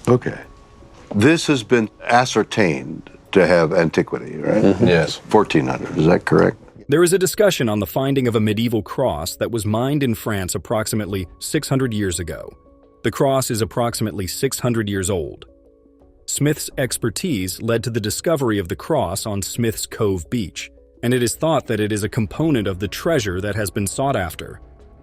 Okay. This has been ascertained to have antiquity, right? Mm-hmm. Yes. 1400, is that correct? There is a discussion on the finding of a medieval cross that was mined in France approximately 600 years ago. The cross is approximately 600 years old. Smith's expertise led to the discovery of the cross on Smith's Cove Beach, and it is thought that it is a component of the treasure that has been sought after.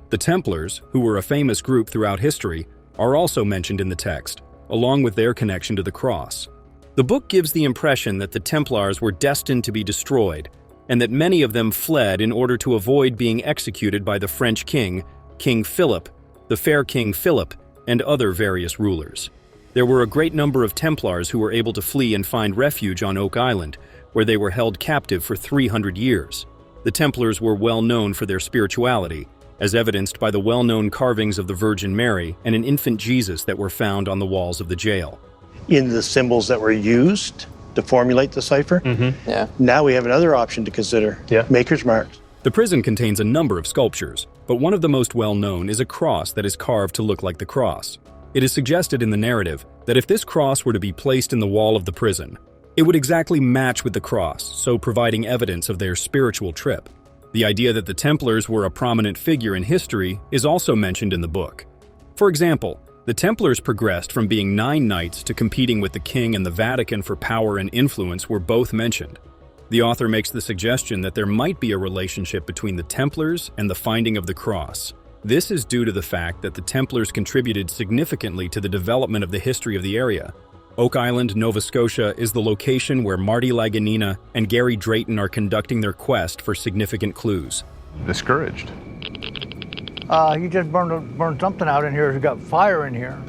The Templars, who were a famous group throughout history, are also mentioned in the text, along with their connection to the cross. The book gives the impression that the Templars were destined to be destroyed, and that many of them fled in order to avoid being executed by the French king, King Philip, the Fair King Philip, and other various rulers. There were a great number of Templars who were able to flee and find refuge on Oak Island, where they were held captive for 300 years. The Templars were well known for their spirituality, as evidenced by the well-known carvings of the Virgin Mary and an infant Jesus that were found on the walls of the jail. In the symbols that were used to formulate the cipher, now we have another option to consider, maker's marks. The prison contains a number of sculptures, but one of the most well-known is a cross that is carved to look like the cross. It is suggested in the narrative that if this cross were to be placed in the wall of the prison, it would exactly match with the cross, so providing evidence of their spiritual trip. The idea that the Templars were a prominent figure in history is also mentioned in the book. For example, the Templars progressed from being 9 knights to competing with the king and the Vatican for power and influence were both mentioned. The author makes the suggestion that there might be a relationship between the Templars and the finding of the cross. This is due to the fact that the Templars contributed significantly to the development of the history of the area. Oak Island, Nova Scotia is the location where Marty LagIna and Gary Drayton are conducting their quest for significant clues. Discouraged. You just burned something out in here. You got fire in here.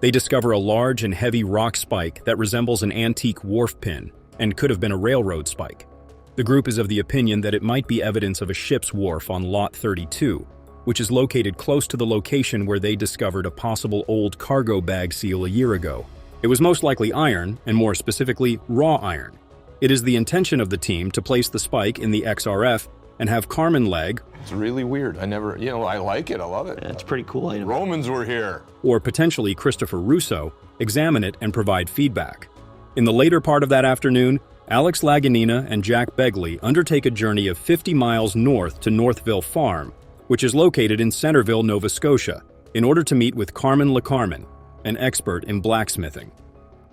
They discover a large and heavy rock spike that resembles an antique wharf pin and could have been a railroad spike. The group is of the opinion that it might be evidence of a ship's wharf on Lot 32, which is located close to the location where they discovered a possible old cargo bag seal a year ago. It was most likely iron, and more specifically, raw iron. It is the intention of the team to place the spike in the XRF and have Carmen Leg, It's really weird. I like it. I love it. It's pretty cool. Romans were here. or potentially Christopher Russo, examine it and provide feedback. In the later part of that afternoon, Alex LagIna and Jack Begley undertake a journey of 50 miles north to Northville Farm, which is located in Centerville, Nova Scotia, in order to meet with Carmen LaCarmen, an expert in blacksmithing.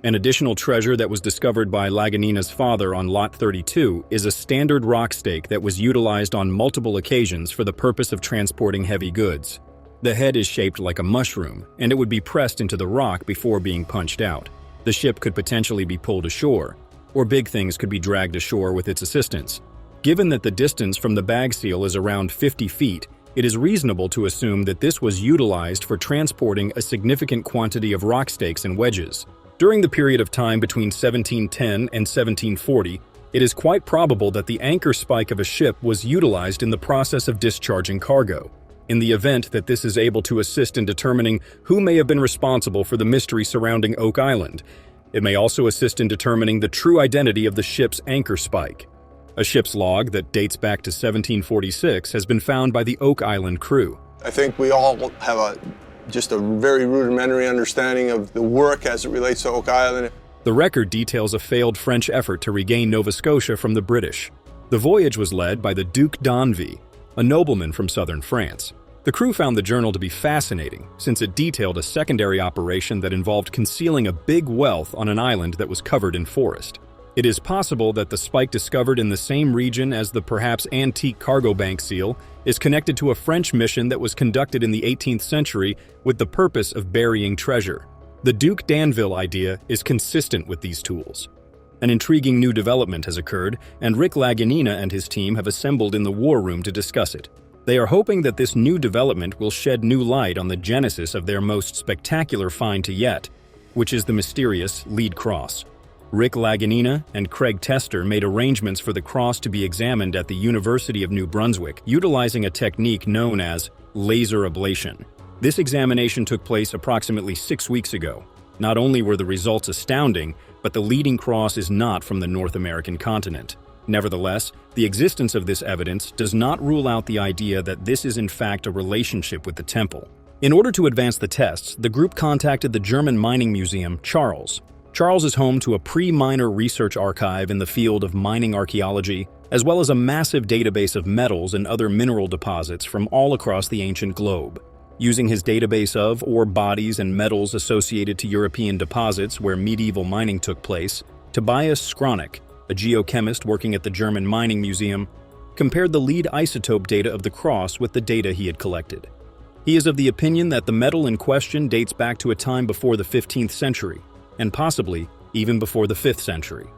An additional treasure that was discovered by LagIna's father on Lot 32 is a standard rock stake that was utilized on multiple occasions for the purpose of transporting heavy goods. The head is shaped like a mushroom, and it would be pressed into the rock before being punched out. The ship could potentially be pulled ashore, or big things could be dragged ashore with its assistance. Given that the distance from the bag seal is around 50 feet, it is reasonable to assume that this was utilized for transporting a significant quantity of rock stakes and wedges. During the period of time between 1710 and 1740, it is quite probable that the anchor spike of a ship was utilized in the process of discharging cargo. In the event that this is able to assist in determining who may have been responsible for the mystery surrounding Oak Island, it may also assist in determining the true identity of the ship's anchor spike. A ship's log that dates back to 1746 has been found by the Oak Island crew. I think we all have just a very rudimentary understanding of the work as it relates to Oak Island. The record details a failed French effort to regain Nova Scotia from the British. The voyage was led by the Duc d'Anville, a nobleman from southern France. The crew found the journal to be fascinating, since it detailed a secondary operation that involved concealing a big wealth on an island that was covered in forest. It is possible that the spike discovered in the same region as the perhaps antique cargo bank seal is connected to a French mission that was conducted in the 18th century with the purpose of burying treasure. The Duc d'Anville idea is consistent with these tools. An intriguing new development has occurred, and Rick LagIna and his team have assembled in the war room to discuss it. They are hoping that this new development will shed new light on the genesis of their most spectacular find to yet, which is the mysterious lead cross. Rick LagIna and Craig Tester made arrangements for the cross to be examined at the University of New Brunswick, utilizing a technique known as laser ablation. This examination took place approximately 6 weeks ago. Not only were the results astounding, but the leading cross is not from the North American continent. Nevertheless, the existence of this evidence does not rule out the idea that this is in fact a relationship with the temple. In order to advance the tests, the group contacted the German mining museum, Charles. Charles is home to a pre-miner research archive in the field of mining archaeology, as well as a massive database of metals and other mineral deposits from all across the ancient globe. Using his database of ore bodies and metals associated to European deposits where medieval mining took place, Tobias Skronik, a geochemist working at the German Mining Museum, compared the lead isotope data of the cross with the data he had collected. He is of the opinion that the metal in question dates back to a time before the 15th century, and possibly even before the 5th century.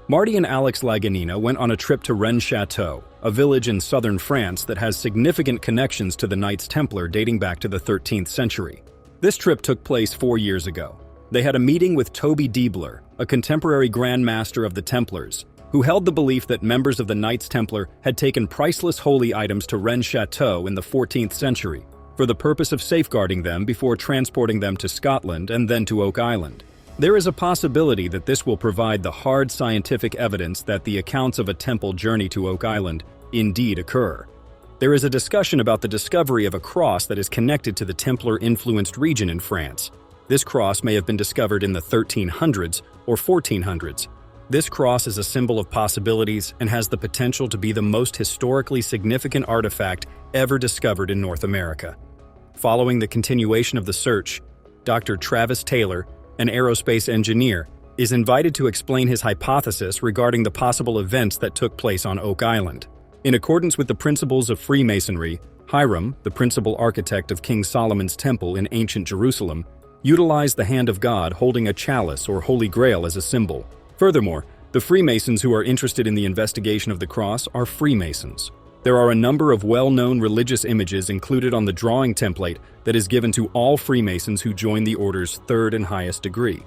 Marty and Alex LagIna went on a trip to Rennes Chateau, a village in southern France that has significant connections to the Knights Templar dating back to the 13th century. This trip took place 4 years ago. They had a meeting with Toby Diebler, a contemporary Grand Master of the Templars, who held the belief that members of the Knights Templar had taken priceless holy items to Rennes Chateau in the 14th century for the purpose of safeguarding them before transporting them to Scotland and then to Oak Island. There is a possibility that this will provide the hard scientific evidence that the accounts of a temple journey to Oak Island indeed occur. There is a discussion about the discovery of a cross that is connected to the Templar-influenced region in France. This cross may have been discovered in the 1300s or 1400s. This cross is a symbol of possibilities and has the potential to be the most historically significant artifact ever discovered in North America. Following the continuation of the search, Dr. Travis Taylor, an aerospace engineer, is invited to explain his hypothesis regarding the possible events that took place on Oak Island. In accordance with the principles of Freemasonry, Hiram, the principal architect of King Solomon's Temple in ancient Jerusalem, utilized the hand of God holding a chalice or Holy Grail as a symbol. Furthermore, the Freemasons who are interested in the investigation of the cross are Freemasons. There are a number of well-known religious images included on the drawing template that is given to all Freemasons who join the order's third and highest degree.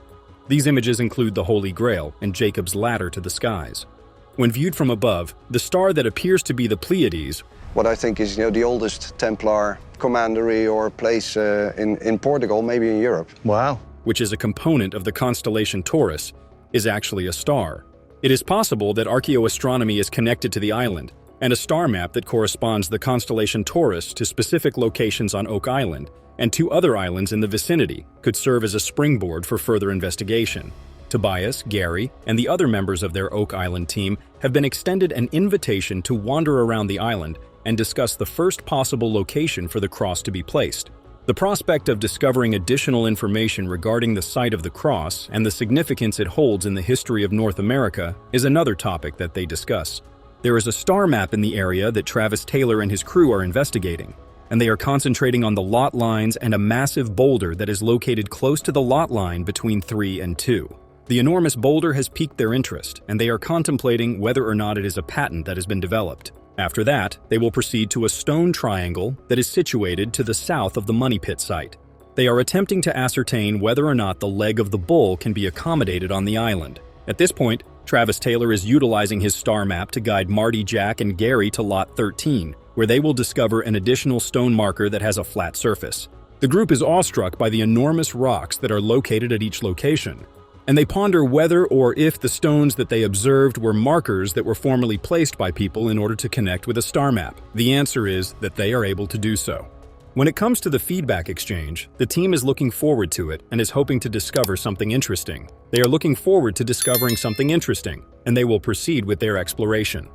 These images include the Holy Grail and Jacob's ladder to the skies. When viewed from above, the star that appears to be the Pleiades, what I think is, the oldest Templar commandery or place in Portugal, maybe in Europe. Wow. which is a component of the constellation Taurus, is actually a star. It is possible that archaeoastronomy is connected to the island, and a star map that corresponds the constellation Taurus to specific locations on Oak Island and 2 other islands in the vicinity could serve as a springboard for further investigation. Tobias, Gary, and the other members of their Oak Island team have been extended an invitation to wander around the island and discuss the first possible location for the cross to be placed. The prospect of discovering additional information regarding the site of the cross and the significance it holds in the history of North America is another topic that they discuss. There is a star map in the area that Travis Taylor and his crew are investigating, and they are concentrating on the lot lines and a massive boulder that is located close to the lot line between 3 and 2. The enormous boulder has piqued their interest, and they are contemplating whether or not it is a patent that has been developed. After that, they will proceed to a stone triangle that is situated to the south of the Money Pit site. They are attempting to ascertain whether or not the leg of the bull can be accommodated on the island. At this point, Travis Taylor is utilizing his star map to guide Marty, Jack, and Gary to Lot 13, where they will discover an additional stone marker that has a flat surface. The group is awestruck by the enormous rocks that are located at each location, and they ponder whether or if the stones that they observed were markers that were formerly placed by people in order to connect with a star map. The answer is that they are able to do so. When it comes to the feedback exchange, the team is looking forward to it and is hoping to discover something interesting. They are looking forward to discovering something interesting, and they will proceed with their exploration.